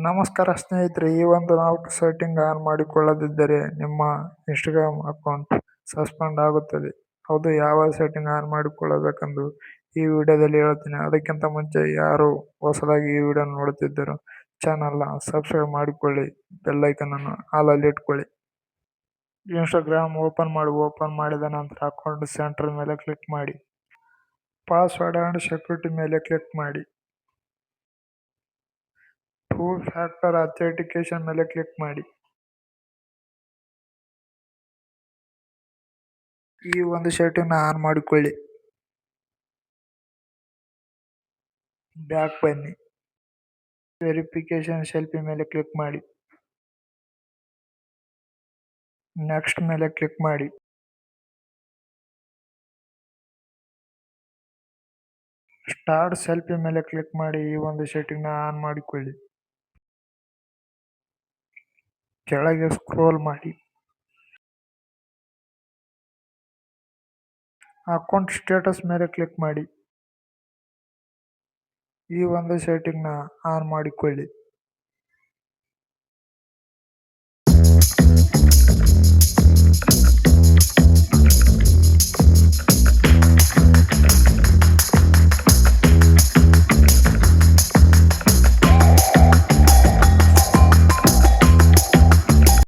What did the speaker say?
ನಮಸ್ಕಾರ ಸ್ನೇಹಿತರೆ, ಈ ಒಂದು ನಾವು ಸೆಟ್ಟಿಂಗ್ ಆನ್ ಮಾಡಿಕೊಳ್ಳದಿದ್ದರೆ ನಿಮ್ಮ ಇನ್ಸ್ಟಾಗ್ರಾಮ್ ಅಕೌಂಟ್ ಸಸ್ಪೆಂಡ್ ಆಗುತ್ತದೆ. ಹೌದು, ಯಾವ ಸೆಟ್ಟಿಂಗ್ ಆನ್ ಮಾಡಿಕೊಳ್ಳಬೇಕೆಂದು ಈ ವಿಡಿಯೋದಲ್ಲಿ ಹೇಳ್ತೀನಿ. ಅದಕ್ಕಿಂತ ಮುಂಚೆ ಯಾರು ಹೊಸದಾಗಿ ಈ ವಿಡಿಯೋ ನೋಡುತ್ತಿದ್ದರು ಚಾನಲ್ನ ಸಬ್ಸ್ಕ್ರೈಬ್ ಮಾಡಿಕೊಳ್ಳಿ, ಬೆಲ್ ಐಕನ್ ಅನ್ನು ಆಲ್ ಅಲ್ಲಿ ಇಟ್ಕೊಳ್ಳಿ. ಇನ್ಸ್ಟಾಗ್ರಾಮ್ ಓಪನ್ ಮಾಡಿದ ನಂತರ ಅಕೌಂಟ್ ಸೆಂಟರ್ ಮೇಲೆ ಕ್ಲಿಕ್ ಮಾಡಿ. ಪಾಸ್ವರ್ಡ್ ಅಂಡ್ ಸೆಕ್ಯೂರಿಟಿ ಮೇಲೆ ಕ್ಲಿಕ್ ಮಾಡಿ. ಟೂ ಫ್ಯಾಕ್ಟರ್ ಅಥೆಂಟಿಕೇಶನ್ ಮೇಲೆ ಕ್ಲಿಕ್ ಮಾಡಿ. ಈ ಒಂದು ಸೆಟ್ಟಿಂಗ್ ಆನ್ ಮಾಡಿಕೊಳ್ಳಿ. ಬ್ಯಾಕ್ ಬನ್ನಿ. ವೆರಿಫಿಕೇಶನ್ ಸೆಲ್ಫಿ ಮೇಲೆ ಕ್ಲಿಕ್ ಮಾಡಿ. ನೆಕ್ಸ್ಟ್ ಮೇಲೆ ಕ್ಲಿಕ್ ಮಾಡಿ. ಸ್ಟಾರ್ಟ್ ಸೆಲ್ಫಿ ಮೇಲೆ ಕ್ಲಿಕ್ ಮಾಡಿ. ಈ ಒಂದು ಸೆಟ್ಟಿಂಗ್ ಆನ್ ಮಾಡಿಕೊಳ್ಳಿ. ಕೆಳಗೆ ಸ್ಕ್ರೋಲ್ ಮಾಡಿ. ಅಕೌಂಟ್ ಸ್ಟೇಟಸ್ ಮೇಲೆ ಕ್ಲಿಕ್ ಮಾಡಿ. ಈ ಒಂದು ಸೆಟ್ಟಿಂಗ್ ಆನ್ ಮಾಡಿಕೊಳ್ಳಿ.